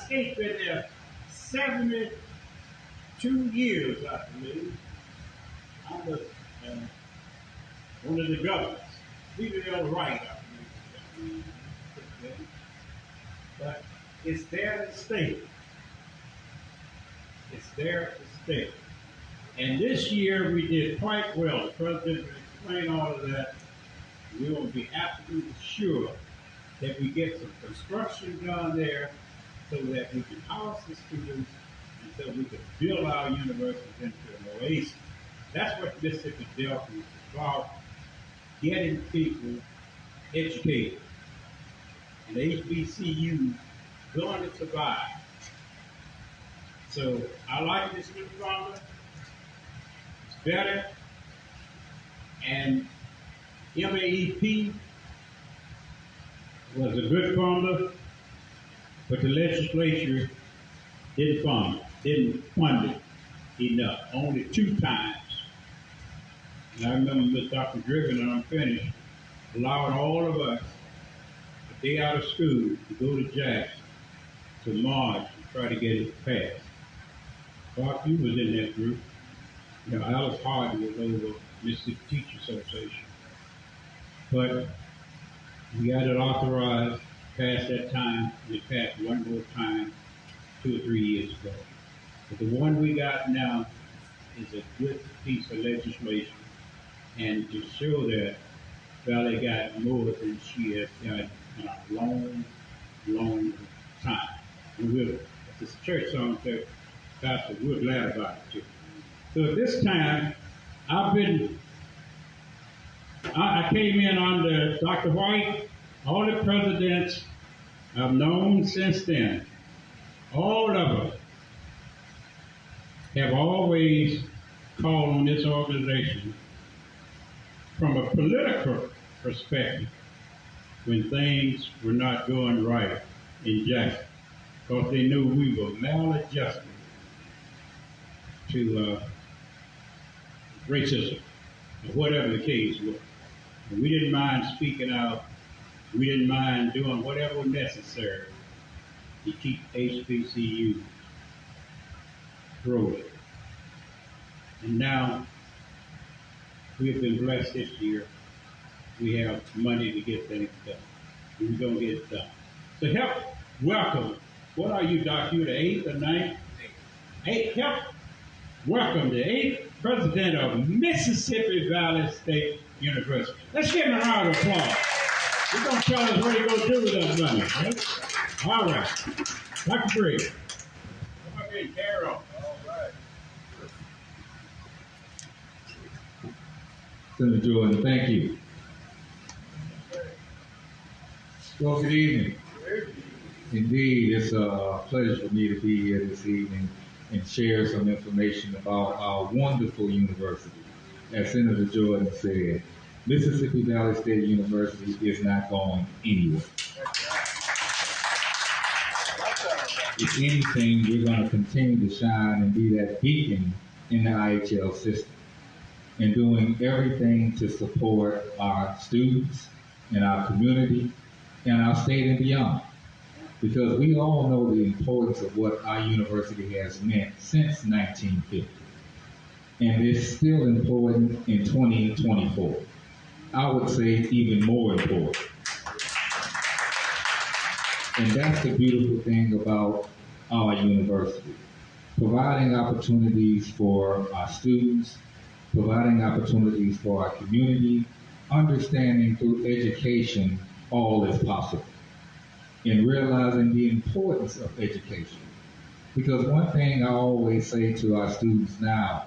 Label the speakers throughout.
Speaker 1: State been there 72 years, I believe. I was one of the governors. People on the right, I believe. But it's there to stay. It's there to stay. And this year we did quite well. The president explained all of that. We will be absolutely sure that we get some construction done there so that we can house the students and so we can build our universities into an oasis. That's what Mississippi Delta is about, getting people educated. And HBCU going to survive. So I like this new formula. It's better. And MAEP was a good formula, but the legislature didn't fund it enough, only 2 times. And I remember Dr. Driven, and I'm finished, allowed all of us a day out of school to go to Jackson to march and try to get it passed. Bob, you was in that group. You know, Alice Hardy was over Mississippi Teachers Association. But we got it authorized past that time, and it passed one more time 2 or 3 years ago. But the one we got now is a good piece of legislation, and to show that Valley got more than she has got in a long, long time. And it's a church song that Pastor, we're glad about it too. So at this time, I came in under Dr. White. All the presidents I've known since then, all of them have always called on this organization from a political perspective when things were not going right in Jackson, because they knew we were maladjusted to racism, or whatever the case was. And we didn't mind speaking out. We didn't mind doing whatever was necessary to keep HBCU growing. And now we have been blessed this year. We have money to get things done. We're going to get it done. So help welcome. What are you, Doc? You the 8th or 9th? 8th. Help welcome the 8th president of Mississippi Valley State University. Let's give him a round of applause. He's going to tell us what he's going to do with that money. Right? All right. Dr. Briggs. Come up here and carry on. All right.
Speaker 2: Senator Jordan, thank you. Well, good evening. Indeed, it's a pleasure for me to be here this evening and share some information about our wonderful university. As Senator Jordan said, Mississippi Valley State University is not going anywhere. If anything, we're going to continue to shine and be that beacon in the IHL system and doing everything to support our students and our community and our state and beyond. Because we all know the importance of what our university has meant since 1950. And it's still important in 2024. I would say even more important. And that's the beautiful thing about our university. Providing opportunities for our students, providing opportunities for our community, understanding through education all is possible, and realizing the importance of education. Because one thing I always say to our students now,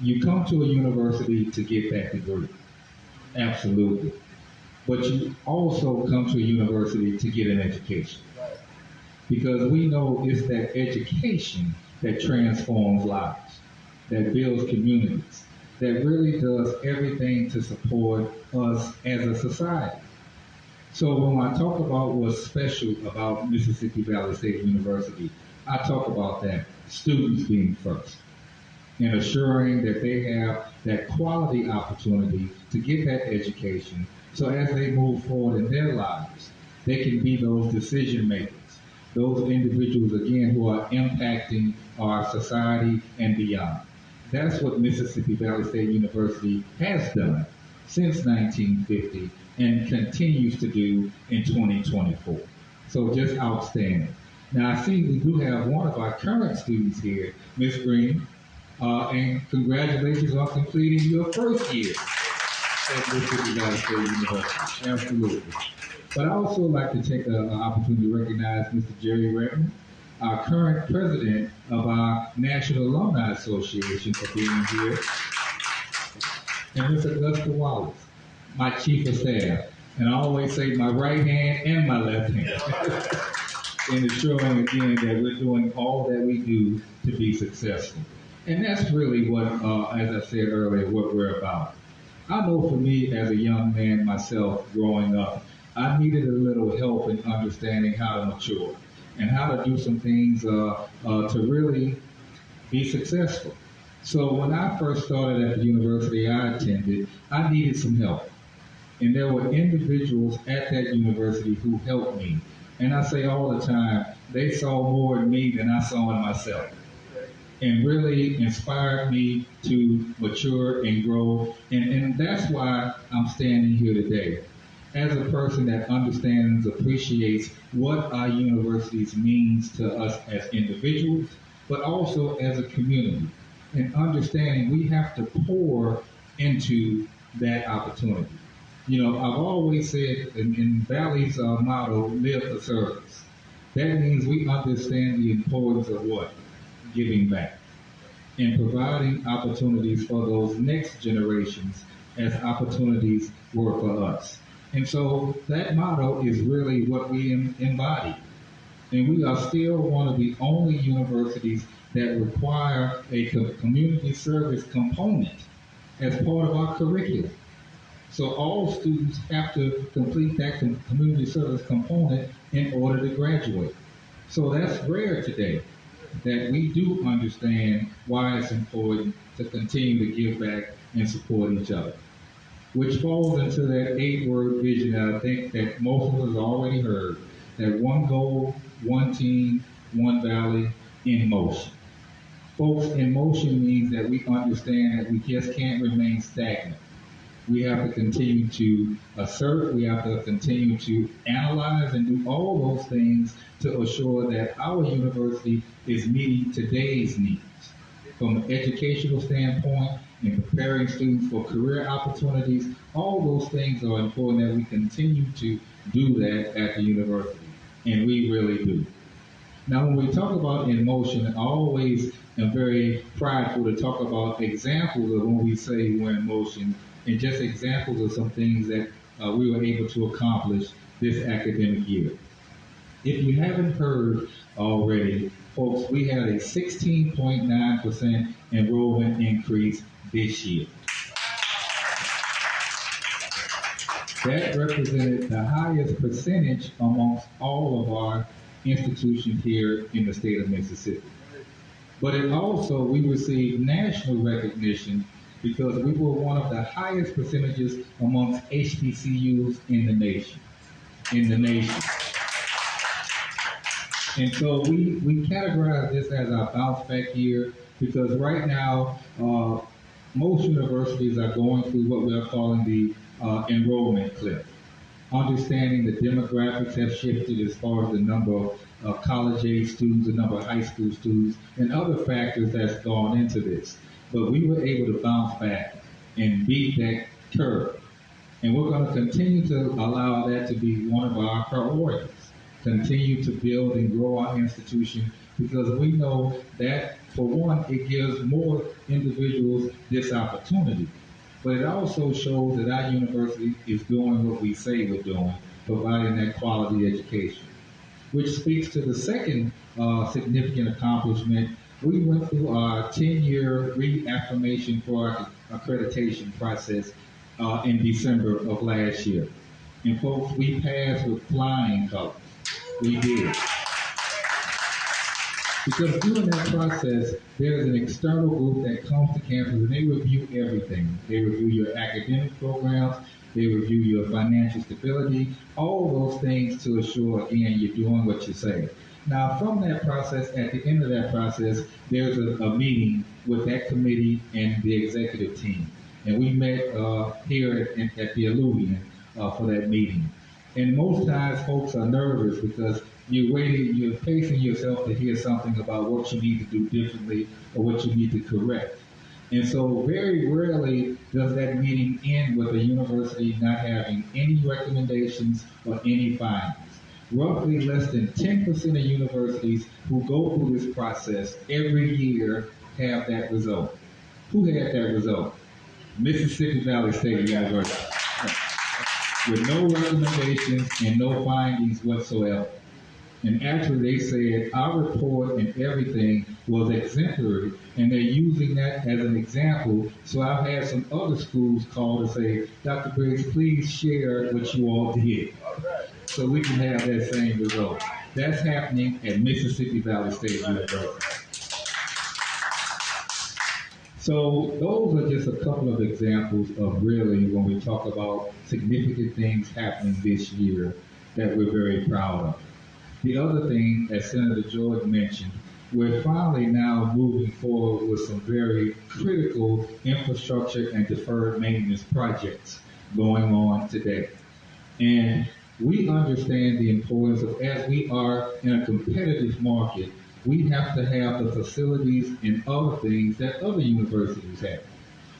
Speaker 2: you come to a university to get that degree, absolutely. But you also come to a university to get an education. Because we know it's that education that transforms lives, that builds communities, that really does everything to support us as a society. So when I talk about what's special about Mississippi Valley State University, I talk about that students being first and assuring that they have that quality opportunity to get that education so as they move forward in their lives, they can be those decision makers those individuals, again, who are impacting our society and beyond. That's what Mississippi Valley State University has done since 1950 and continues to do in 2024. So just outstanding. Now I see we do have one of our current students here, Ms. Green, and congratulations on completing your first year at Mississippi Valley State University. Absolutely. But I also like to take an opportunity to recognize Mr. Jerry Redmond, our current president of our National Alumni Association, for being here, and Ms. Augusta Wallace, my chief of staff, and I always say my right hand and my left hand, in ensuring again that we're doing all that we do to be successful. And that's really what, as I said earlier, what we're about. I know for me as a young man myself growing up, I needed a little help in understanding how to mature and how to do some things to really be successful. So when I first started at the university I attended, I needed some help. And there were individuals at that university who helped me. And I say all the time, they saw more in me than I saw in myself, and really inspired me to mature and grow. And that's why I'm standing here today, as a person that understands, appreciates what our universities means to us as individuals, but also as a community, and understanding we have to pour into that opportunity. You know, I've always said in Valley's motto, live for service. That means we understand the importance of what? Giving back and providing opportunities for those next generations as opportunities were for us. And so that motto is really what we embody. And we are still one of the only universities that require a community service component as part of our curriculum. So all students have to complete that community service component in order to graduate. So that's rare today, that we do understand why it's important to continue to give back and support each other, which falls into that 8-word vision that I think that most of us already heard, that one goal, one team, one valley, in motion. Folks, in motion means that we understand that we just can't remain stagnant. We have to continue to assert, we have to continue to analyze and do all those things to assure that our university is meeting today's needs. From an educational standpoint, in preparing students for career opportunities, all those things are important that we continue to do that at the university, and we really do. Now, when we talk about in motion, I always am very prideful to talk about examples of when we say we're in motion, and just examples of some things that we were able to accomplish this academic year. If you haven't heard already, folks, we had a 16.9% enrollment increase this year. That represented the highest percentage amongst all of our institutions here in the state of Mississippi. But it also, we received national recognition because we were one of the highest percentages amongst HBCUs in the nation. And so we categorize this as our bounce back year because right now, most universities are going through what we're calling the enrollment cliff. Understanding the demographics have shifted as far as the number of college-age students, the number of high school students, and other factors that's gone into this. But we were able to bounce back and beat that curve. And we're going to continue to allow that to be one of our priorities. Continue to build and grow our institution because we know that, for one, it gives more individuals this opportunity. But it also shows that our university is doing what we say we're doing, providing that quality education. Which speaks to the second significant accomplishment. We went through our 10-year reaffirmation for our accreditation process in December of last year. And folks, we passed with flying colors. We did. Because during that process, there's an external group that comes to campus and they review everything. They review your academic programs, they review your financial stability, all those things to assure, again, you're doing what you say. Now, from that process, at the end of that process, there's a meeting with that committee and the executive team. And we met here at the Alluvian for that meeting. And most times folks are nervous because you're pacing yourself to hear something about what you need to do differently or what you need to correct. And so very rarely does that meeting end with the university not having any recommendations or any findings. Roughly less than 10% of universities who go through this process every year have that result. Who had that result? Mississippi Valley State University. With no recommendations and no findings whatsoever. And actually, they said our report and everything was exemplary, and they're using that as an example. So I've had some other schools call to say, Dr. Briggs, please share what you all did, so we can have that same result. That's happening at Mississippi Valley State University. So those are just a couple of examples of really when we talk about significant things happening this year that we're very proud of. The other thing, as Senator Jordan mentioned, we're finally now moving forward with some very critical infrastructure and deferred maintenance projects going on today. And we understand the importance of, as we are in a competitive market, we have to have the facilities and other things that other universities have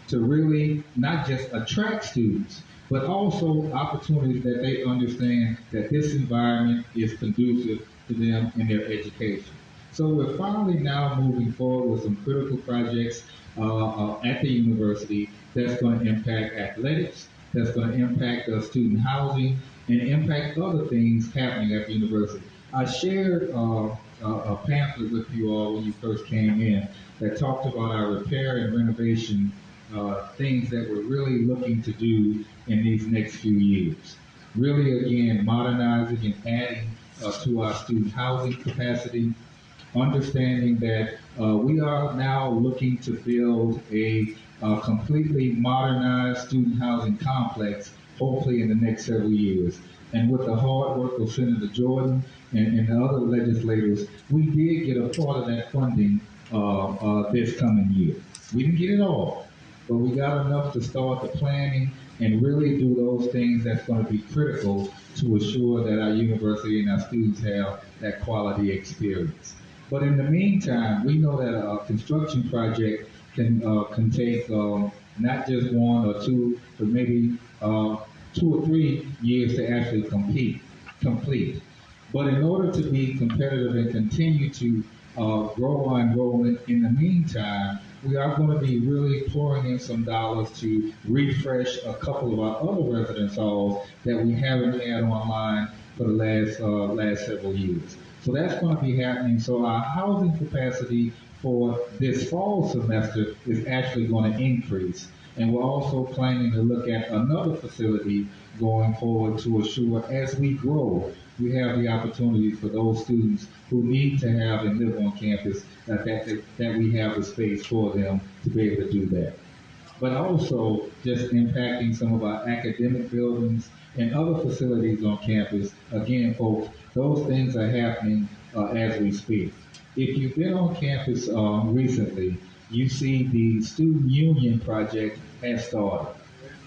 Speaker 2: to really not just attract students, but also opportunities that they understand that this environment is conducive to them in their education. So we're finally now moving forward with some critical projects at the university that's going to impact athletics, that's going to impact student housing, and impact other things happening at the university. I shared a pamphlet with you all when you first came in that talked about our repair and renovation things that we're really looking to do in these next few years. Really, again, modernizing and adding to our student housing capacity, understanding that we are now looking to build a completely modernized student housing complex, hopefully in the next several years. And with the hard work of Senator Jordan and the other legislators, we did get a part of that funding this coming year. We didn't get it all, but we got enough to start the planning and really do those things that's going to be critical to assure that our university and our students have that quality experience. But in the meantime, we know that a construction project can take not just 1 or 2, but maybe 2 or 3 years to actually complete. But in order to be competitive and continue to grow and grow in the meantime, we are going to be really pouring in some dollars to refresh a couple of our other residence halls that we haven't had online for the last several years. So that's going to be happening. So our housing capacity for this fall semester is actually going to increase. And we're also planning to look at another facility going forward to assure as we grow, we have the opportunities for those students who need to have and live on campus that we have the space for them to be able to do that. But also just impacting some of our academic buildings and other facilities on campus. Again, folks, those things are happening as we speak. If you've been on campus recently, you see the Student Union Project has started.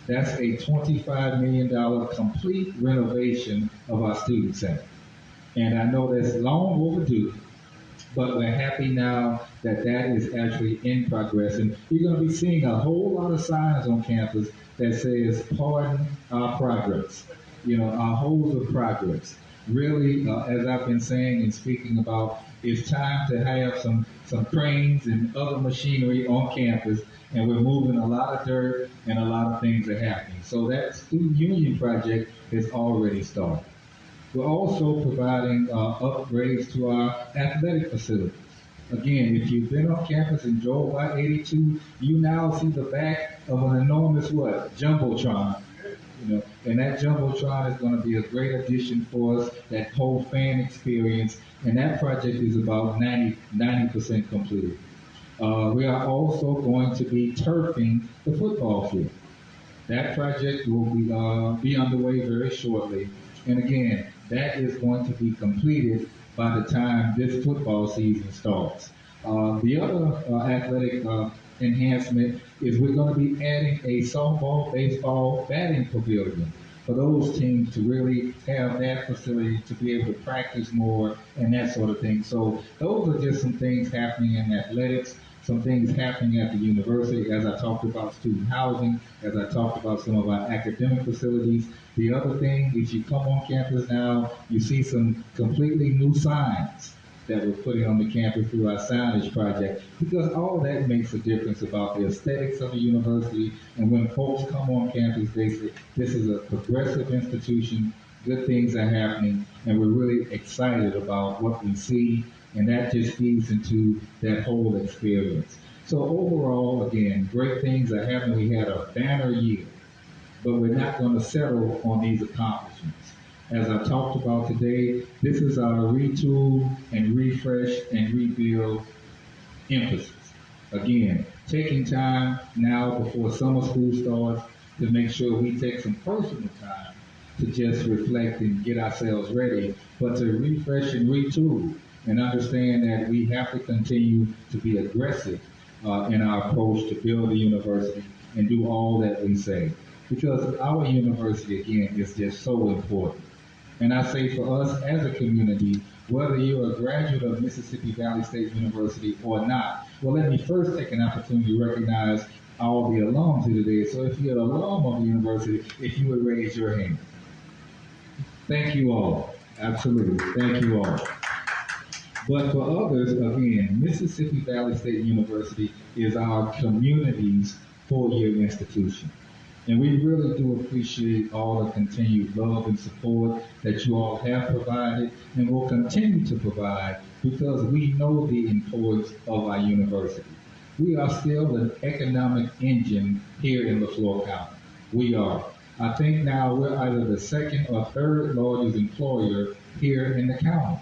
Speaker 2: That's a $25 million complete renovation of our student center. And I know that's long overdue, but we're happy now that that is actually in progress. And you're going to be seeing a whole lot of signs on campus that says, pardon our progress, our holes of progress. Really, as I've been saying and speaking about, it's time to have some cranes and other machinery on campus, and we're moving a lot of dirt and a lot of things are happening. So that Student Union Project has already started. We're also providing upgrades to our athletic facilities. Again, if you've been on campus and drove by 82, you now see the back of an enormous Jumbotron. And that Jumbotron is going to be a great addition for us, that whole fan experience, and that project is about 90% completed. We are also going to be turfing the football field. That project will be underway very shortly. And again, that is going to be completed by the time this football season starts. The other athletic enhancement is we're going to be adding a softball, baseball, batting pavilion for those teams to really have that facility to be able to practice more and that sort of thing. So those are just some things happening in athletics, some things happening at the university as I talked about student housing, as I talked about some of our academic facilities. The other thing, if you come on campus now, you see some completely new signs that we're putting on the campus through our signage project, because all that makes a difference about the aesthetics of the university. And when folks come on campus, they say this is a progressive institution, good things are happening, and we're really excited about what we see, and that just feeds into that whole experience. So overall, again, great things are happening. We had a banner year, but we're not going to settle on these accomplishments. As I talked about today, this is our retool and refresh and rebuild emphasis. Again, taking time now before summer school starts to make sure we take some personal time to just reflect and get ourselves ready, but to refresh and retool and understand that we have to continue to be aggressive in our approach to build the university and do all that we say. Because our university, again, is just so important. And I say for us as a community, whether you're a graduate of Mississippi Valley State University or not, well, let me first take an opportunity to recognize all the alums here today. So if you're an alum of the university, if you would raise your hand. Thank you all. Absolutely. Thank you all. But for others, again, Mississippi Valley State University is our community's four-year institution. And we really do appreciate all the continued love and support that you all have provided and will continue to provide, because we know the importance of our university. We are still an economic engine here in LaFleur County. We are. I think now we're either the second or third largest employer here in the county.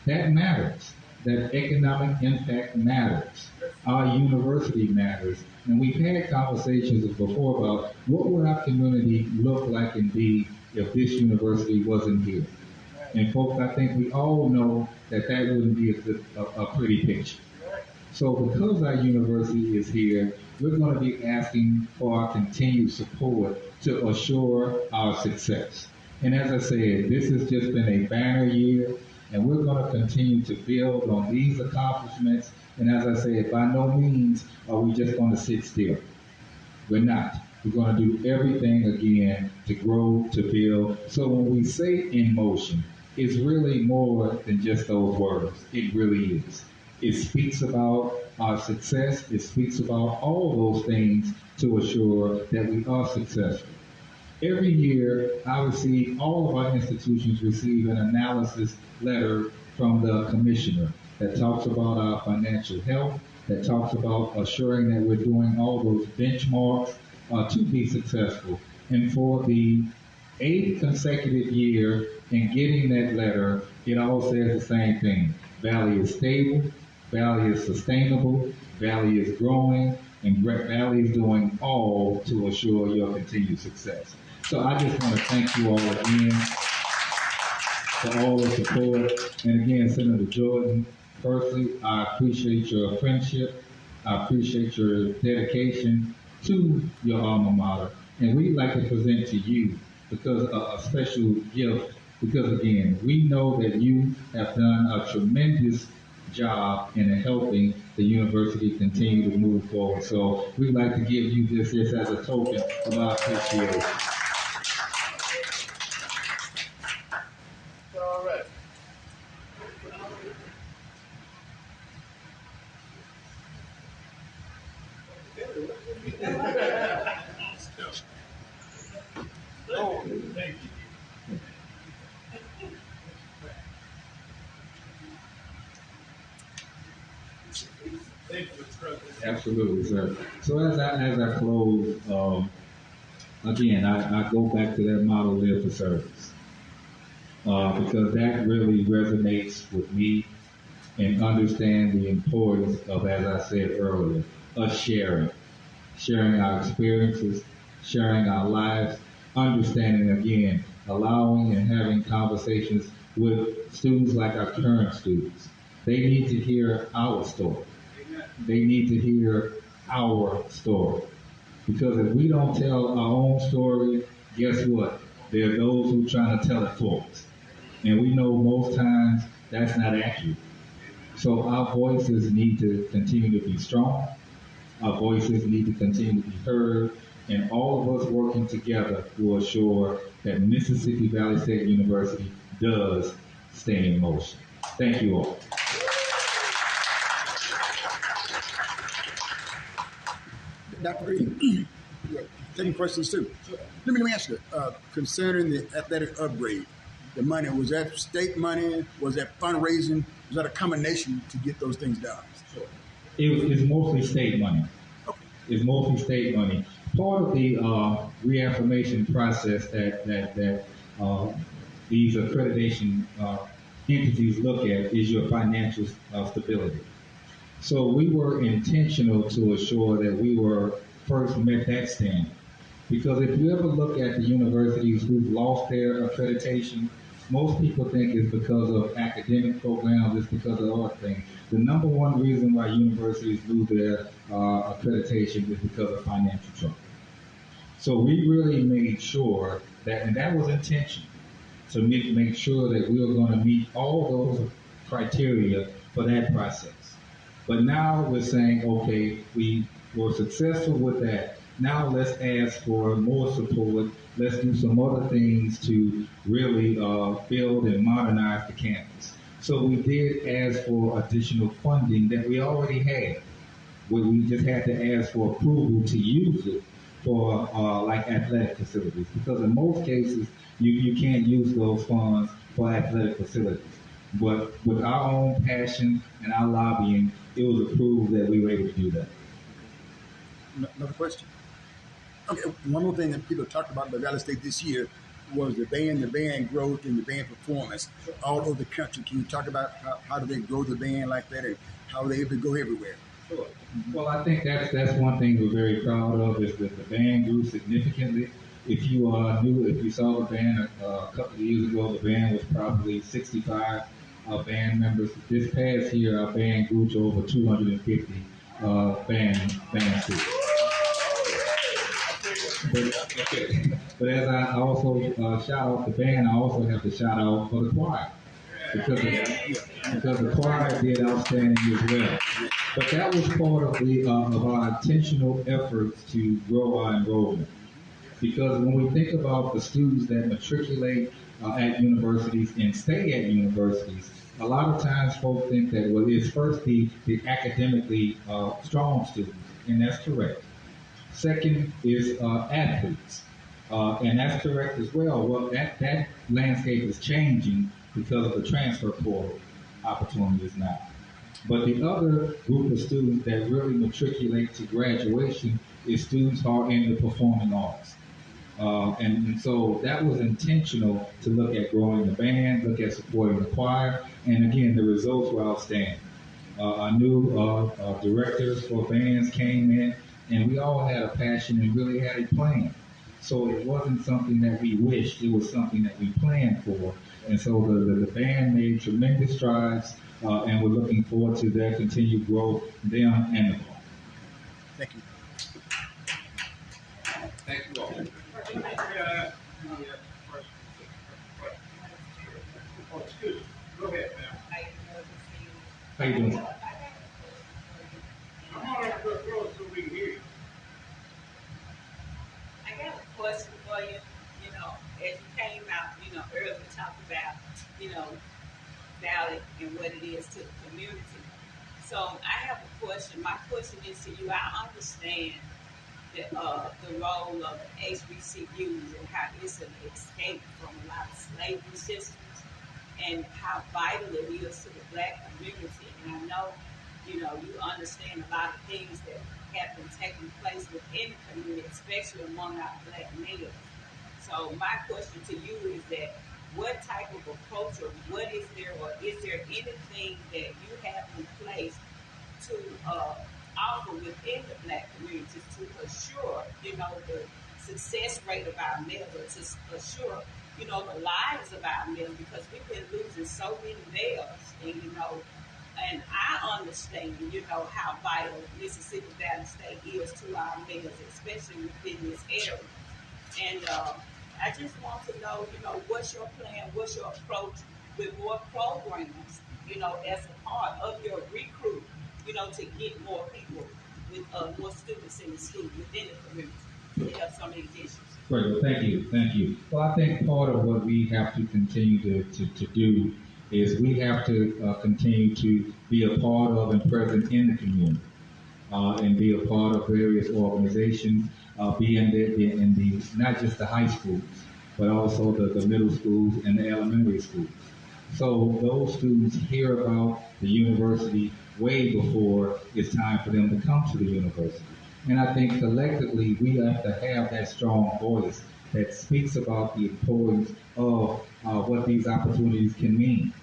Speaker 2: That matters. That economic impact matters. Our university matters. And we've had conversations before about what would our community look like and be if this university wasn't here. And folks, I think we all know that that wouldn't be a pretty picture. So because our university is here, we're going to be asking for our continued support to assure our success. And as I said, this has just been a banner year, and we're going to continue to build on these accomplishments. And as I said, by no means are we just going to sit still. We're not. We're going to do everything again to grow, to build. So when we say in motion, it's really more than just those words. It really is. It speaks about our success. It speaks about all those things to assure that we are successful. Every year, all of our institutions receive an analysis letter from the commissioner that talks about our financial health, that talks about assuring that we're doing all those benchmarks to be successful. And for the 8th consecutive year in getting that letter, it all says the same thing. Valley is stable, Valley is sustainable, Valley is growing, and Valley is doing all to assure your continued success. So I just want to thank you all again for all the support. And again, Senator Jordan, firstly, I appreciate your friendship. I appreciate your dedication to your alma mater. And we'd like to present to you because a special gift, because again, we know that you have done a tremendous job in helping the university continue to move forward. So we'd like to give you this just as a token of our appreciation.
Speaker 3: All right. Oh, thank you. Thank you, Mr. President.
Speaker 2: Absolutely, sir. So as I close, again, I go back to that model live for service because that really resonates with me and understand the importance of, as I said earlier, us sharing our experiences, sharing our lives, understanding again, allowing and having conversations with students like our current students. They need to hear our story. They need to hear our story. Because if we don't tell our own story, guess what? There are those who are trying to tell it for us. And we know most times that's not accurate. So our voices need to continue to be strong. Our voices need to continue to be heard. And all of us working together will assure that Mississippi Valley State University does stay in motion. Thank you all.
Speaker 4: Dr. Green, taking questions too. Let me ask you, concerning the athletic upgrade, the money, was that state money? Was that fundraising? Was that a combination to get those things done?
Speaker 2: It's mostly state money.
Speaker 4: Okay.
Speaker 2: It's mostly state money. Part of the reaffirmation process that these accreditation entities look at is your financial stability. So we were intentional to assure that we were first met that standard. Because if you ever look at the universities who've lost their accreditation, most people think it's because of academic programs, it's because of other things. The number one reason why universities lose their accreditation is because of financial trouble. So we really made sure that, and that was intentional, to make sure that we were going to meet all those criteria for that process. But now we're saying, okay, we were successful with that. Now let's ask for more support. Let's do some other things to really build and modernize the campus. So we did ask for additional funding that we already had. We just had to ask for approval to use it for like athletic facilities. Because in most cases, you can't use those funds for athletic facilities. But with our own passion and our lobbying, it was approved that we were able to do that.
Speaker 4: Another question. Okay, one more thing that people talked about in the Valley State this year was the band growth and the band performance all over the country. Can you talk about how do they grow the band like that and how are they able to go everywhere?
Speaker 2: Sure. Well, I think that's one thing we're very proud of is that the band grew significantly. If you saw the band a couple of years ago, the band was probably 65 band members. This past year, our band grew to over 250 band seats. But as I also shout out the band, I also have to shout out for the choir because the choir did outstanding as well. But that was part of our intentional efforts to grow our enrollment. Because when we think about the students that matriculate at universities and stay at universities, a lot of times folks think that, well, it's first the academically strong students, and that's correct. Second is athletes, and that's correct as well. Well, that landscape is changing because of the transfer portal opportunities now. But the other group of students that really matriculate to graduation is students who are in the performing arts. And so that was intentional to look at growing the band, look at supporting the choir, and again, the results were outstanding. Our new directors for bands came in, and we all had a passion and really had a plan. So it wasn't something that we wished, it was something that we planned for. And so the band made tremendous strides, and we're looking forward to their continued growth, them and the choir.
Speaker 4: Thank you.
Speaker 2: Thank you all.
Speaker 3: Go ahead, ma'am.
Speaker 2: How you doing?
Speaker 3: I'm all right, go so we can hear you.
Speaker 5: I got a question for you. You know, as you came out, earlier talked about, Valley and what it is to the community. So I have a question. My question is to you. I understand the role of HBCUs and how it's an escape from a lot of slavery systems and how vital it is to the Black community. And I know, you understand a lot of things that have been taking place within the community, especially among our Black males. So my question to you is that what type of approach or what is there, or is there anything that you have in place to offer within the Black communities to assure, the success rate of our males, to assure the lives of our males because we've been losing so many males, and and I understand, how vital Mississippi Valley State is to our males, especially within this area. And I just want to know, what's your plan, what's your approach with more programs, as a part of your recruit, to get more people with more students in the school within the community to help some of these issues.
Speaker 2: Great. Well, thank you. Thank you. Well, I think part of what we have to continue to do is we have to continue to be a part of and present in the community and be a part of various organizations, be in the not just the high schools, but also the middle schools and the elementary schools. So those students hear about the university way before it's time for them to come to the university. And I think collectively we have to have that strong voice that speaks about the importance of what these opportunities can mean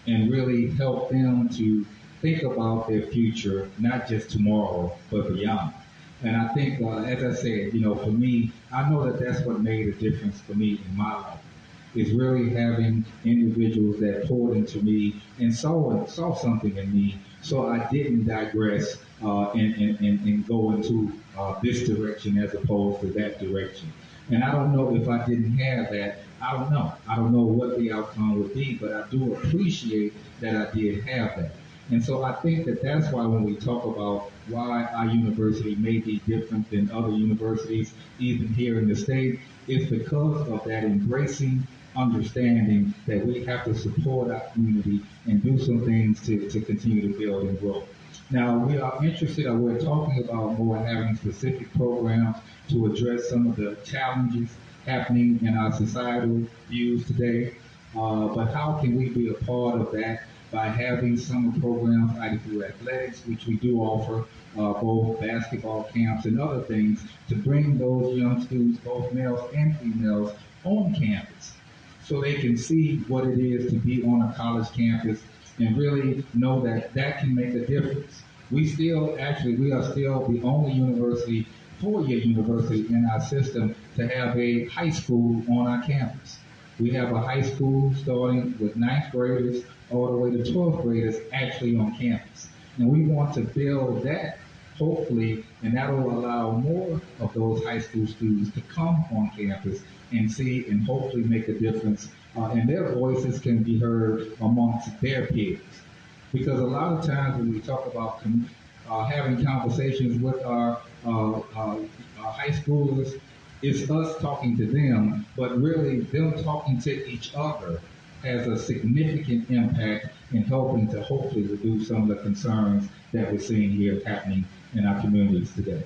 Speaker 2: and really help them to think about their future, not just tomorrow, but beyond. And I think, as I said, for me, I know that that's what made a difference for me in my life, is really having individuals that poured into me and saw something in me, so I didn't digress and go into this direction as opposed to that direction. And I don't know if I didn't have that. I don't know. I don't know what the outcome would be, but I do appreciate that I did have that. And so I think that that's why when we talk about why our university may be different than other universities, even here in the state, it's because of that embracing understanding that we have to support our community and do some things to continue to build and grow. Now, we are interested, or we're talking about more having specific programs to address some of the challenges happening in our societal views today. But how can we be a part of that by having summer programs either through athletics, which we do offer, both basketball camps and other things, to bring those young students, both males and females, on campus so they can see what it is to be on a college campus and really know that that can make a difference. We are still the only university, four-year university in our system to have a high school on our campus. We have a high school starting with ninth graders all the way to 12th graders actually on campus. And we want to build that, hopefully, and that will allow more of those high school students to come on campus and see and hopefully make a difference. And their voices can be heard amongst their peers. Because a lot of times when we talk about having conversations with our high schoolers, it's us talking to them, but really them talking to each other has a significant impact in helping to hopefully reduce some of the concerns that we're seeing here happening in our communities today.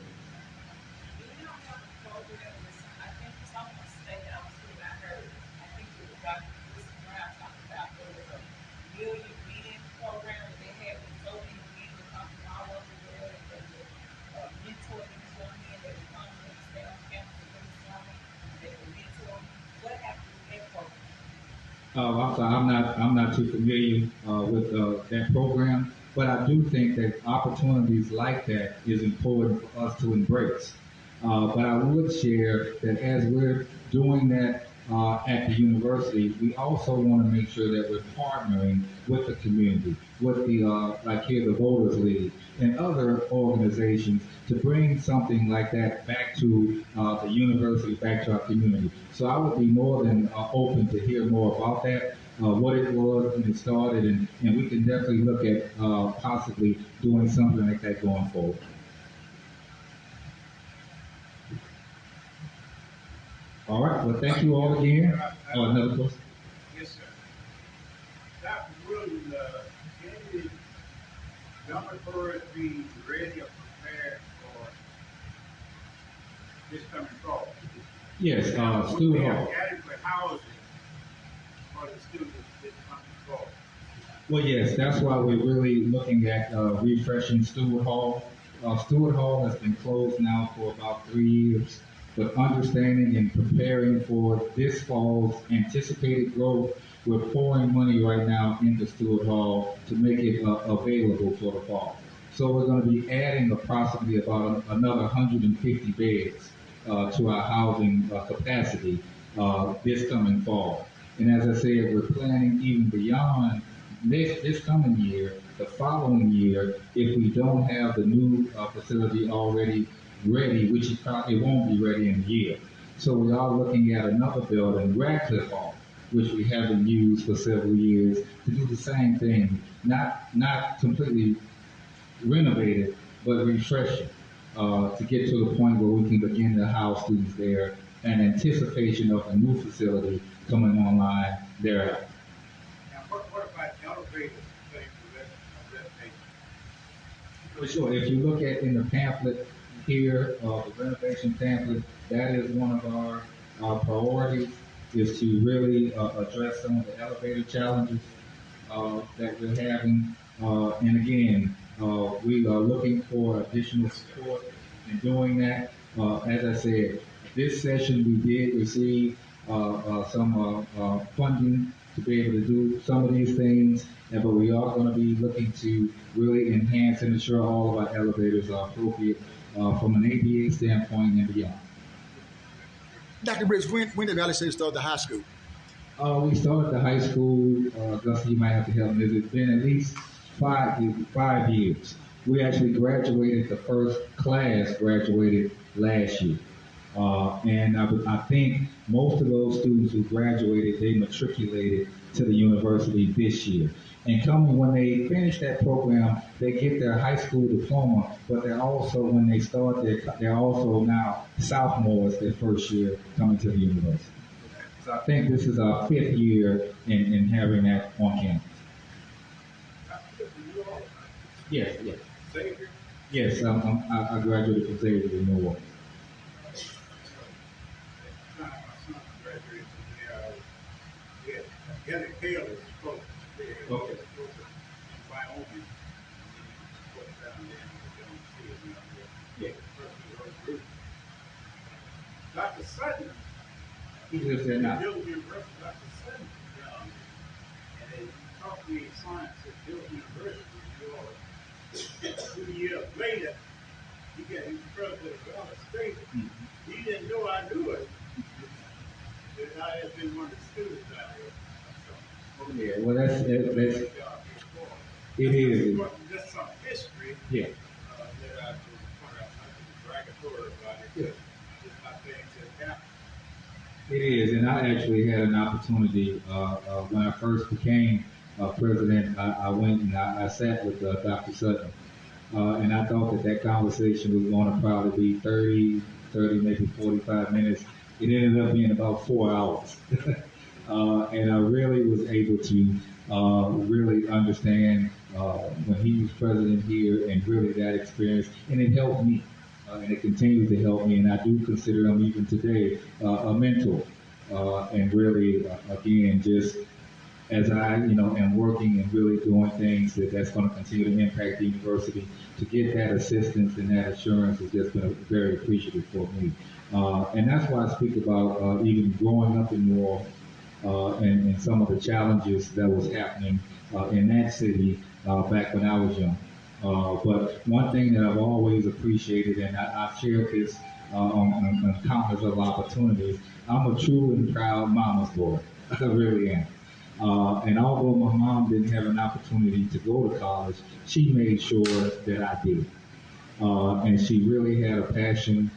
Speaker 2: I'm sorry, I'm not too familiar with that program, but I do think that opportunities like that is important for us to embrace. But I would share that as we're doing that at the university, we also want to make sure that we're partnering with the community, with the like here the Voters League and other organizations to bring something like that back to the university, back to our community. So I would be more than open to hear more about that, what it was when it started, and we can definitely look at possibly doing something like that going forward. All right. Well, thank you all again. Oh, another question?
Speaker 3: Yes, sir. Dr. Wood, can the dormitories be ready or prepared for this coming fall?
Speaker 2: Yes,
Speaker 3: Would
Speaker 2: student
Speaker 3: we
Speaker 2: hall.
Speaker 3: have adequate housing for the students this coming fall?
Speaker 2: Well, yes, that's why we're really looking at refreshing Stewart Hall. Stewart Hall has been closed now for about 3 years, but understanding and preparing for this fall's anticipated growth, we're pouring money right now into Stewart Hall to make it available for the fall. So we're going to be adding approximately about another 150 beds to our housing capacity this coming fall. And as I said, we're planning even beyond this coming year, the following year, if we don't have the new facility already ready, which is probably, it won't be ready in a year. So we are looking at another building, Radcliffe Hall, which we haven't used for several years, to do the same thing, not completely renovated, but refreshing, to get to the point where we can begin to house students there in anticipation of a new facility coming online thereafter.
Speaker 3: Now, what about elevators and things of that nature?
Speaker 2: For sure. If you look at in the pamphlet here, the renovation pamphlet, that is one of our priorities, is to really address some of the elevator challenges that we're having. And again, we are looking for additional support in doing that. As I said, this session we did receive some funding to be able to do some of these things, but we are going to be looking to really enhance and ensure all of our elevators are appropriate from an ADA standpoint and beyond.
Speaker 4: Dr. Briggs, when did Valley State start the high school?
Speaker 2: We started the high school, Gus, you might have to help me. It's been at least 5 years. We actually graduated, the first class graduated last year. And I think most of those students who graduated, they matriculated to the university this year. And when they finish that program, they get their high school diploma, but they're also, when they start, they're also now sophomores their first year coming to the university. So I think this is our 5th year in having that on campus. Yes, yes.
Speaker 3: Xavier?
Speaker 2: Yes, I graduated from Xavier in New Orleans.
Speaker 3: My son graduated from there. Getting Hale is close.
Speaker 2: Okay.
Speaker 3: Wyoming. Down there.
Speaker 2: Yeah.
Speaker 3: Dr. Sutton.
Speaker 2: He lives there now.
Speaker 3: Dillon University, Dr. Sutton down there. And he taught me science at Dillon University in New Orleans. 2 years later, he was president of Valley State.
Speaker 2: Mm-hmm.
Speaker 3: He didn't know I knew it. That I had been one of the students down there. So,
Speaker 2: Yeah, well, that's it is.
Speaker 3: just some history.
Speaker 2: Yeah.
Speaker 3: That I just point out, not to be derogatory about it.
Speaker 2: Yeah.
Speaker 3: Just not things that happen.
Speaker 2: It is, and I actually had an opportunity when I first became president. I went and I sat with Dr. Sutton, and I thought that conversation was going to probably be 30, maybe 45 minutes. It ended up being about 4 hours, and I really was able to really understand when he was president here, and really that experience, and it helped me. And it continues to help me, and I do consider him even today a mentor. And really, again, just as I, am working and really doing things that's going to continue to impact the university, to get that assistance and that assurance has just been very appreciative for me. And that's why I speak about even growing up in New Orleans and some of the challenges that was happening in that city back when I was young. But one thing that I've always appreciated, and I've shared this on countless of opportunities, I'm a true and proud mama's boy. I really am. And although my mom didn't have an opportunity to go to college, she made sure that I did. And she really had a passion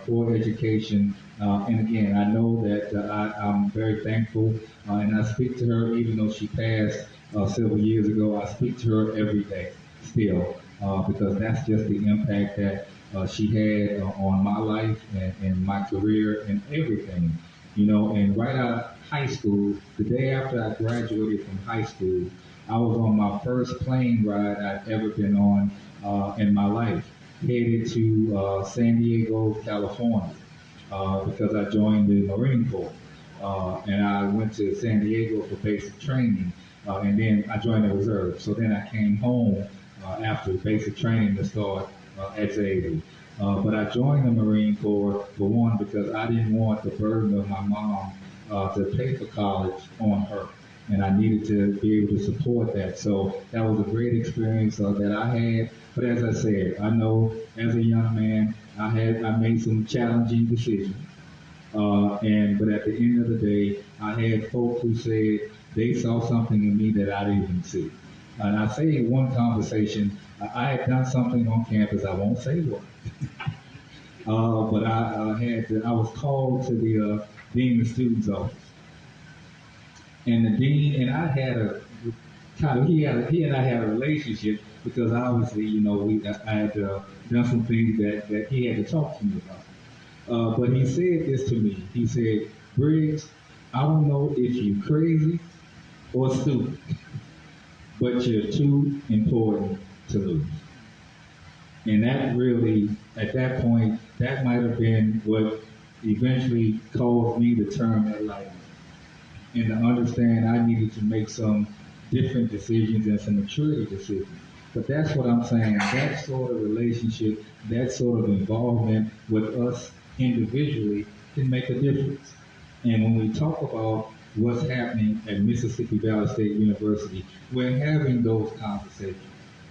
Speaker 2: for education. And again, I know that I'm very thankful, and I speak to her, even though she passed several years ago, I speak to her every day still, because that's just the impact that she had on my life and my career and everything. And right out of high school, the day after I graduated from high school, I was on my first plane ride I'd ever been on in my life, headed to San Diego, California, because I joined the Marine Corps. And I went to San Diego for basic training, and then I joined the reserve. So then I came home after basic training to start at Xavier. But I joined the Marine Corps, for one, because I didn't want the burden of my mom to pay for college on her. And I needed to be able to support that. So that was a great experience that I had. But as I said, I know as a young man, I made some challenging decisions. But at the end of the day, I had folks who said they saw something in me that I didn't see. And I say in one conversation, I had done something on campus. I won't say what, but I was called to the dean of students office, and the dean and I had a kind of he and I had a relationship because obviously I had done some things that he had to talk to me about. But he said this to me. He said, Briggs, I don't know if you're crazy or stupid, but you're too important to lose. And that really, at that point, that might have been what eventually caused me to turn that light on and to understand I needed to make some different decisions and some maturity decisions. But that's what I'm saying. That sort of relationship, that sort of involvement with us individually can make a difference. And when we talk about what's happening at Mississippi Valley State University, we're having those conversations.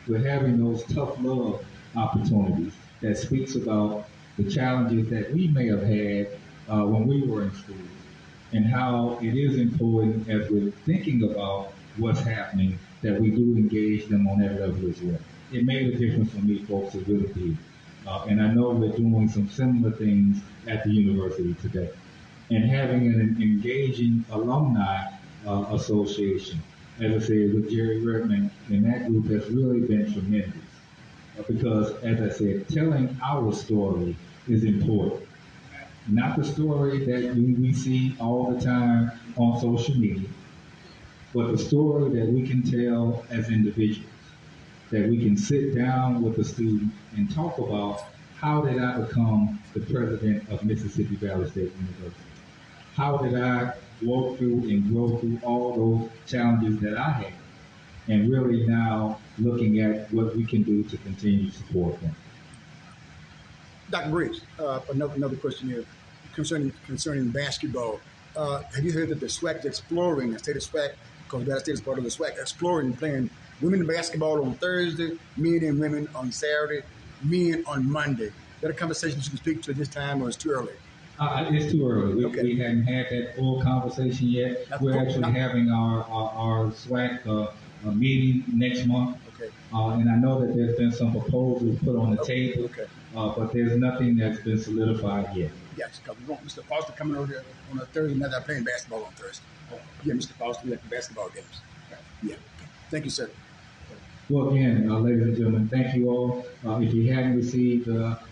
Speaker 2: We're having those tough love opportunities that speaks about the challenges that we may have had when we were in school and how it is important as we're thinking about what's happening that we do engage them on that level as well. It made a difference for me, folks. It really did. And I know we're doing some similar things at the university today. And having an engaging alumni association, as I said, with Jerry Redmond and that group has really been tremendous. Because, as I said, telling our story is important. Not the story that we see all the time on social media, but the story that we can tell as individuals. That we can sit down with a student and talk about how did I become the president of Mississippi Valley State University? How did I walk through and grow through all those challenges that I had? And really now looking at what we can do to continue to support them.
Speaker 4: Dr. Briggs, another question here concerning basketball. Have you heard that the SWAC is exploring, the state of SWAC, because Valley State is part of the SWAC, exploring playing women basketball on Thursday, men and women on Saturday, men on Monday? Is that a conversation you can speak to at this time, or it's too early?
Speaker 2: It's too early. We hadn't had that full conversation yet. We're actually having our SWAC meeting next month. Okay. And I know that there's been some proposals put on the table, but there's nothing that's been solidified yet.
Speaker 4: Yes, because we want Mr. Foster coming over there on a Thursday. Now they're playing basketball on Thursday. Yeah, Mr. Foster, we have the basketball games. Yeah. Thank you, sir.
Speaker 2: Well, again, ladies and gentlemen, thank you all. If you hadn't received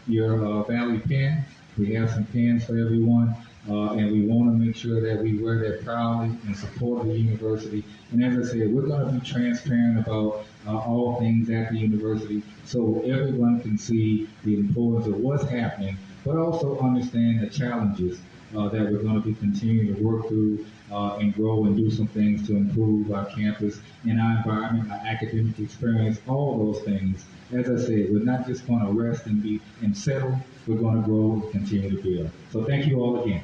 Speaker 2: your Valley pin, we have some pins for everyone. And we want to make sure that we wear that proudly in support of the university. And as I said, we're going to be transparent about all things at the university so everyone can see the importance of what's happening, but also understand the challenges that we're going to be continuing to work through and grow and do some things to improve our campus and our environment, our academic experience, all those things. As I said, we're not just going to rest and settle. We're going to grow and continue to build. So thank you all again.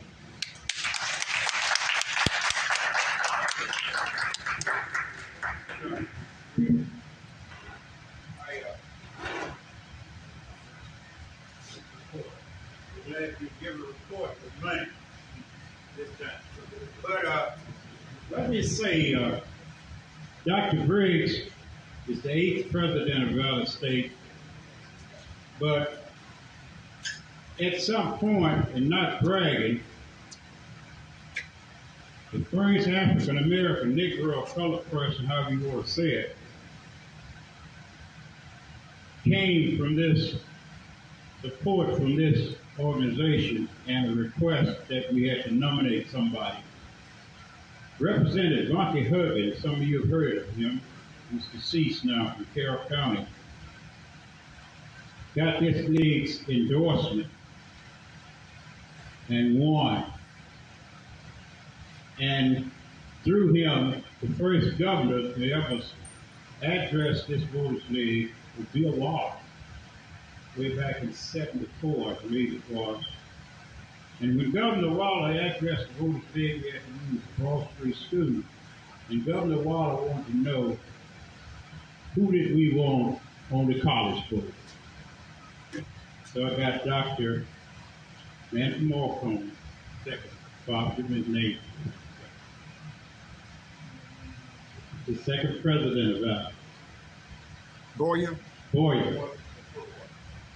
Speaker 3: Glad you give a report with money this time. But let me say, Dr. Briggs is the 8th president of Valley State, but at some point, and not bragging, the first African American, Negro, or colored person, however you want to say it, came from this support from this organization and a request that we had to nominate somebody. Representative Monty Huggins, some of you have heard of him, he's deceased now from Carroll County, got this league's endorsement and won. And through him, the first governor to ever address this Voters League was Bill Wallace, way back in '74, I believe it was. And when Governor Waller addressed the Voters League, we had to use Broad Street School. And Governor Waller wanted to know, who did we want on the college board? So I got Dr. Nancy Morcombe
Speaker 1: second. Bob, give me his name. The second president of
Speaker 4: Boyer,
Speaker 1: Boyer.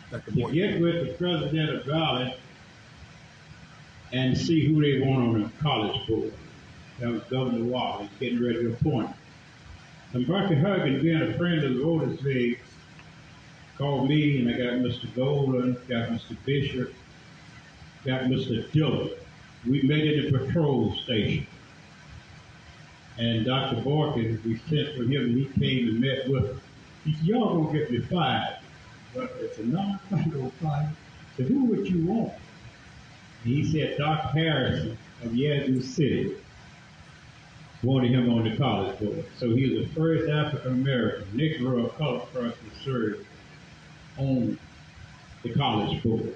Speaker 4: Dr.
Speaker 1: To
Speaker 4: Boyer.
Speaker 1: get with the president of Valley and see who they want on the college board. That was Governor Wall. He's getting ready to appoint him. And Bucky Huggins, being a friend of the Voters League, called me, and I got Mr. Golden, got Mr. Bishop, got Mr. Dillon. We met at the patrol station. And Dr. Borkin, we sent for him, and he came and met with us. He said, y'all gonna get me fired. But I said, no, I'm not gonna fire you. I said, who would you want? And he said, Dr. Harrison of Yazoo City wanted him on the college board. So he was the first African American, Negro of color person to serve on the college board.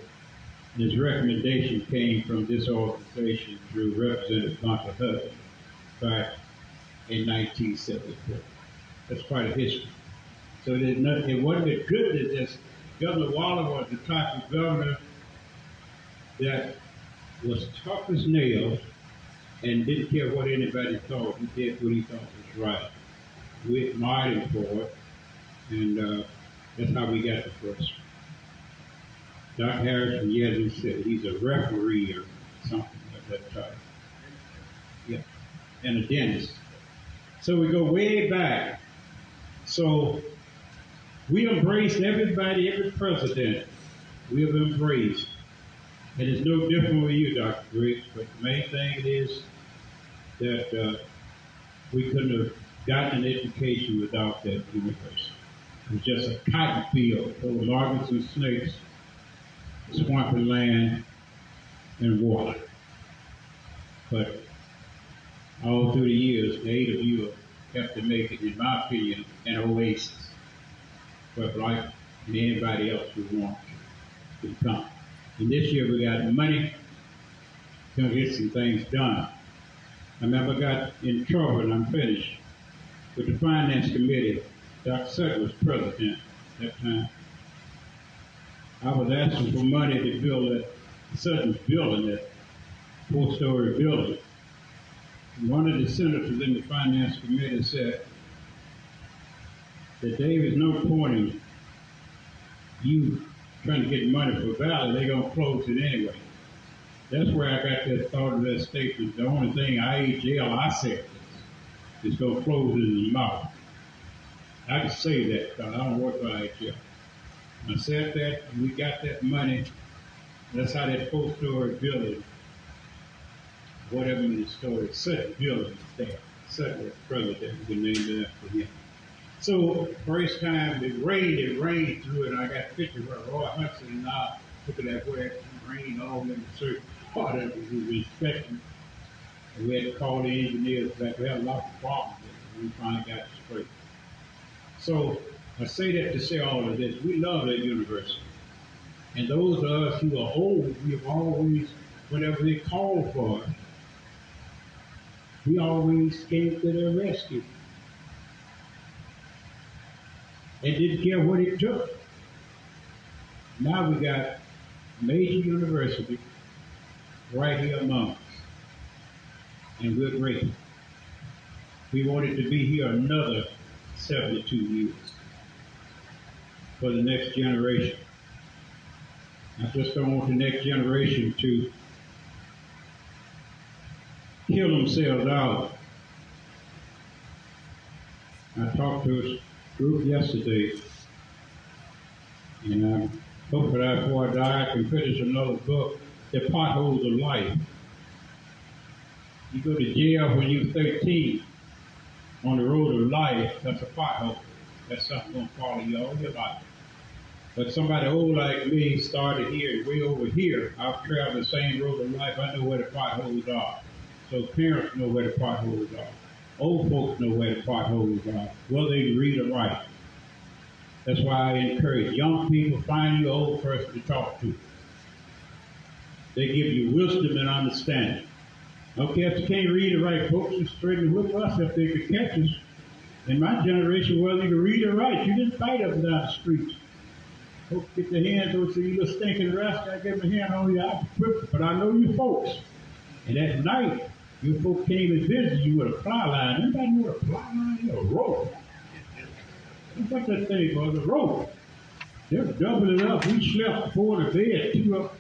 Speaker 1: And his recommendation came from this organization through Representative Bucky Huggins back in 1974. That's quite a history. So there's nothing, it wasn't as good as this. Governor Waller was the type of governor that was tough as nails and didn't care what anybody thought. He did what he thought was right. We admired him for it, and that's how we got the first. Dr. Harris from Yazoo City, he's a referee or something of that type. Yeah, and a dentist. So we go way back. So we embraced everybody, every president we have embraced. And it's no different with you, Dr. Briggs, but the main thing is that we couldn't have gotten an education without that university. It was just a cotton field full of larvas and snakes, swampy land, and water. But all through the years, the 8 of you have kept to make it, in my opinion, an oasis. But like anybody else who wants to become. And this year we got money to get some things done. I remember I got in trouble, and I'm finished, with the Finance Committee. Dr. Sutton was president at that time. I was asking for money to build that Sutton's building, that 4-story building. And one of the senators in the Finance Committee said that there is no point in you trying to get money for Valley, they're going to close it anyway. That's where I got that thought of that statement. The only thing I said is going to close it in his mouth. I can say that because I don't work for IHL. I said that, and we got that money. That's how that 4-story building, whatever the story, Sutton building is there. Sutton was president, we named after him. So first time it rained through it, and I got pictures of Roy Hudson and I looking at where it rained all in a certain part of it. We were inspecting, and we had to call the engineers back. We had a lot of problems with it, and we finally got it straight. So I say that to say all of this. We love that university. And those of us who are old, we have always, whenever they call for us, we always came to their rescue. And didn't care what it took. Now we got a major university right here among us. And we're grateful. We wanted to be here another 72 years for the next generation. I just don't want the next generation to kill themselves out. I talked to a group yesterday, and I hope that before I die, I can finish another book, The Potholes of Life. You go to jail when you're 13 on the road of life, that's a pothole. That's something going to follow you all your life. But somebody old like me started here, way over here. I've traveled the same road of life. I know where the potholes are. So parents know where the potholes are. Old folks know where the potholes are, whether they can read or write. That's why I encourage young people, find you an old person to talk to. They give you wisdom and understanding. Okay, if you can't read or write, folks are straighten with us if they could catch us. In my generation, whether you could read or write, you didn't fight up and down the streets. Folks get their hands on you, little stinking rascal. I get my hand on you, I quit, but I know you folks. And at night, your folks came and visited you with a ply line. Anybody know what a ply line is? A rope. That's what that thing was, a rope. They'll double it up. We slept four to bed, two up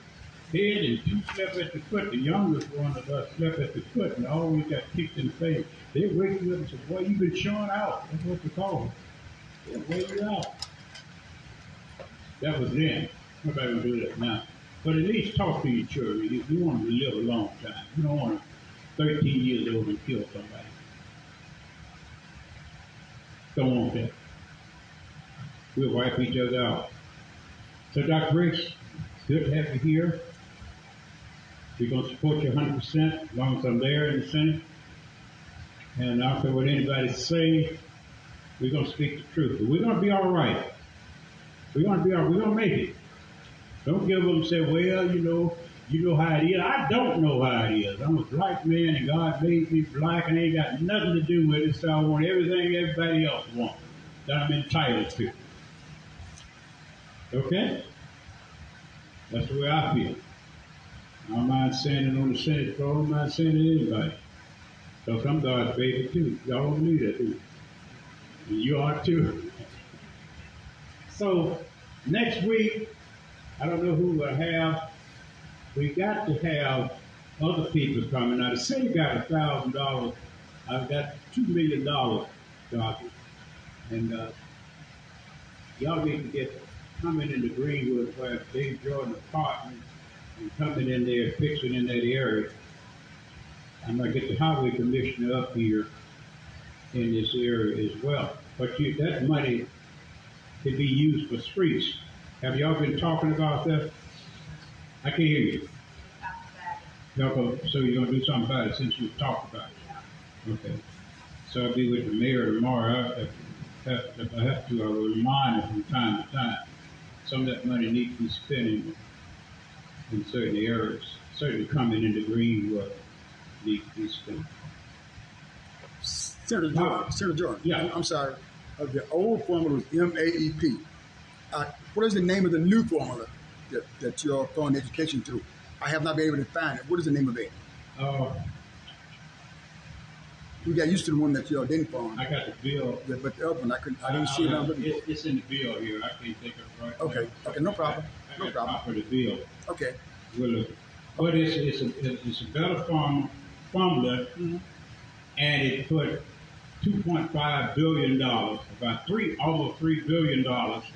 Speaker 1: bed and two slept at the foot. The youngest one of us slept at the foot and always got kicked in the face. They wake you up and say, boy, you been showing out. That's what they call it. They'll wake you out. That was then. Nobody will do that now. But at least talk to your children. You want them to live a long time. You don't want them 13 years old and kill somebody. Don't want that. We'll wipe each other out. So, Dr. Briggs, good to have you here. We're going to support you 100% as long as I'm there in the Senate. And I don't care what anybody say, we're going to speak the truth. But we're going to be all right. We're going to be all right. We're going to make it. Don't give them and say, well, you know how it is. I don't know how it is. I'm a black man and God made me black and ain't got nothing to do with it. So I want everything everybody else wants that I'm entitled to. Okay? That's the way I feel. I don't mind saying it on the Senate floor. I don't mind saying it to anybody. Because I'm God's baby too. Y'all don't believe that, do you? And you are too. So next week, I don't know who we'll have. We got to have other people coming. Now the city got $1,000. I've got $2 million, Doctor. And y'all need to get coming into Greenwood where Dave Jordan apartment and coming in there, fixing in that area. I'm going to get the highway commissioner up here in this area as well. But that money can be used for streets. Have y'all been talking about that? I can't hear you. So you're going to do something about it since you've talked about it? Okay. So I'll be with the mayor tomorrow. If I have to, I will remind her from time to time. Some of that money needs to be spent in certain areas. Certainly coming into Greenwood needs to be spent.
Speaker 4: Senator Jordan.
Speaker 1: Yeah.
Speaker 4: I'm sorry. The old formula was MAEP. What is the name of the new formula that you're throwing education to? I have not been able to find it. What is the name of it? We got used to the one that y'all didn't fund.
Speaker 1: I got the bill.
Speaker 4: Yeah, but the other one, I didn't see it on the bill.
Speaker 1: It's in the bill here. I can't think of it right
Speaker 4: Okay.
Speaker 1: now.
Speaker 4: Okay, no problem.
Speaker 1: I got a copy of the bill.
Speaker 4: Okay.
Speaker 1: We'll look. But it's a better formula, and it put $2.5 billion, almost $3 billion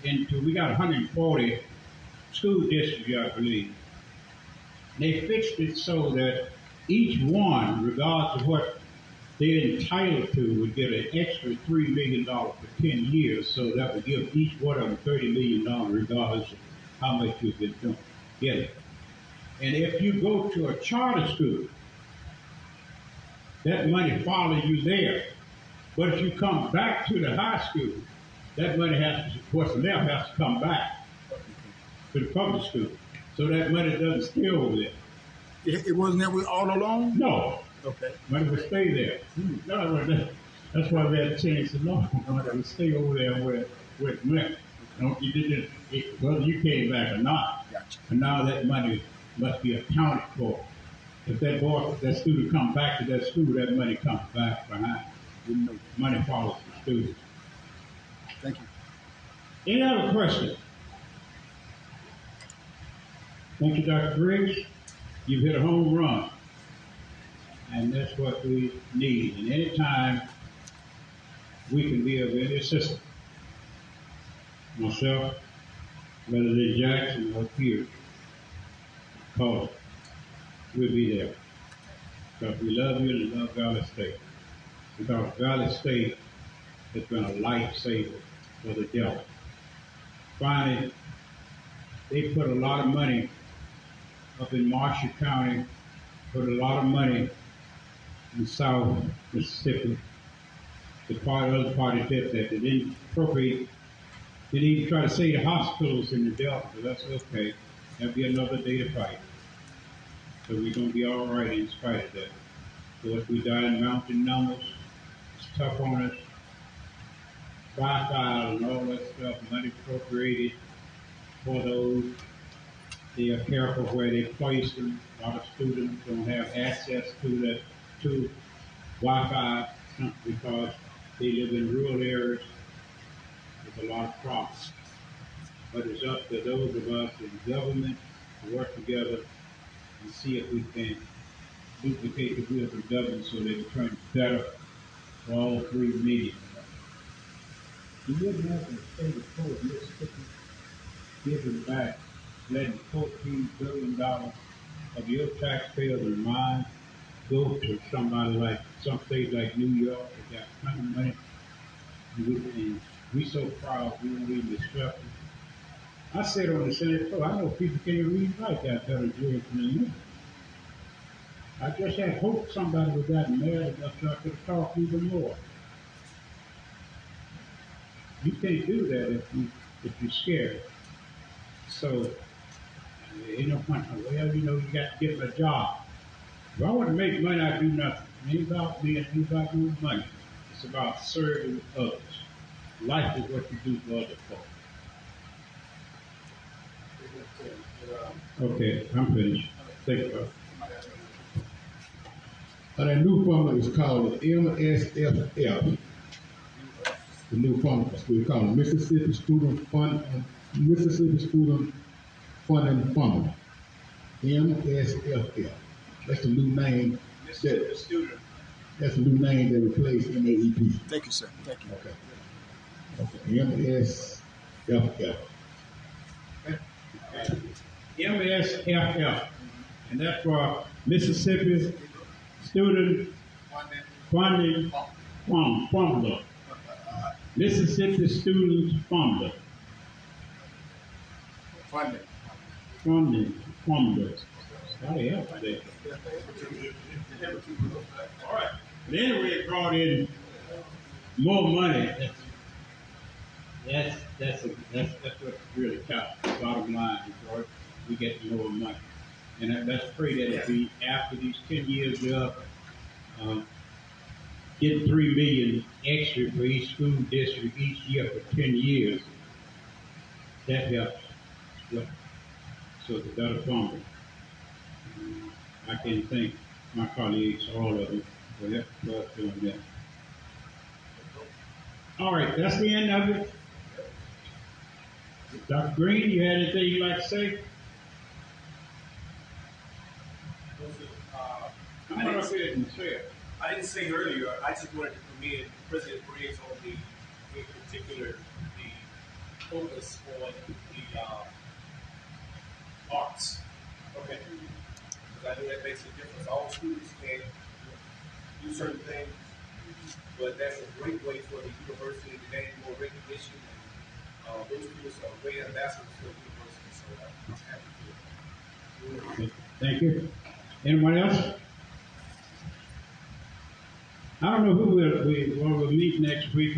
Speaker 1: into. We got 140 school districts, I believe. They fixed it so that each one, regardless of what they're entitled to, would get an extra $3 million for 10 years. So that would give each one of them $30 million, regardless of how much you've been doing. Get it? And if you go to a charter school, that money follows you there. But if you come back to the high school, that money has to, what's left has to come back to the public school. So that money doesn't stay over there.
Speaker 4: It wasn't that way all along?
Speaker 1: No.
Speaker 4: Okay.
Speaker 1: Money would stay there. No, that's why we had to change the law. Money would stay over there where it went. You didn't, whether you came back or not.
Speaker 4: Gotcha.
Speaker 1: And now that money must be accounted for. If that student comes back to that school, that money comes back behind. Money follows the student.
Speaker 4: Thank you.
Speaker 1: Any other questions? Thank you, Dr. Briggs. You've hit a home run. And that's what we need. And anytime we can be of any assistance, myself, whether it's Jackson or Pierce, call. We'll be there. Because we love you and love Valley State. Because Valley State has been a lifesaver for the Delta. Finally, they put a lot of money up in Marshall County, put a lot of money in South Mississippi. The other party did that. They didn't appropriate. They didn't even try to say the hospitals in the Delta, but that's okay. That'll be another day to fight. So we're going to be all right in spite of that. So if we die in mountain numbers, it's tough on us. Wi-Fi and all that stuff, money appropriated for those. They are careful where they place them. A lot of students don't have access to Wi-Fi because they live in rural areas with a lot of problems. But it's up to those of us in government to work together and see if we can duplicate the wheels of government so they can turn better for all 3 million. You wouldn't have the state of Florida, Mississippi, giving back, letting $14 billion of your taxpayers and mine go to somebody like some state like New York that got plenty of money. And we so proud we don't even disrupt it. I said on the Senate floor, I know people can't read and write that better George than me. I just had hoped somebody would have gotten mad enough so I could have talked even more. You can't do that if you're scared. So ain't no point. Well, you got to get a job. If I want to make money, I do nothing. It ain't about me, it ain't about no money. It's about serving others. Life is what you do for other folks. Okay, I'm finished. Thank you.
Speaker 6: That new formula is called MSFF. The new formula we call it Mississippi Student Funding Formula. MSFF. That's the new name.
Speaker 3: Mississippi student.
Speaker 6: That's the new name that replaced MAEP.
Speaker 4: Thank you, sir. Thank you.
Speaker 6: Okay. MSFF.
Speaker 1: MSFF, and that's for Mississippi Student Funding Formula. Mississippi Student Formula. Funding Formula. How the hell are they? All right. But anyway, it brought in more money. That's what really counts. Bottom line, George, we get more money, and let's pray that it be after these 10 years up, getting 3 million extra for each school district each year for 10 years. That helps. Well, so it's a better funding. I can thank my colleagues, all of them, for helping us doing that. All right, that's the end of it. Dr. Green, you had anything you'd like to say? I'm going to say it and say it.
Speaker 3: I didn't say earlier, I just wanted to commend President Briggs on in particular, the focus on the arts. Okay. Because I know that makes a difference. All students can do certain things, but that's a great way for the university to gain more recognition. And those students are great ambassadors for the university, so I'm happy for it.
Speaker 1: Thank you. Anyone else? I don't know who we'll meet next week.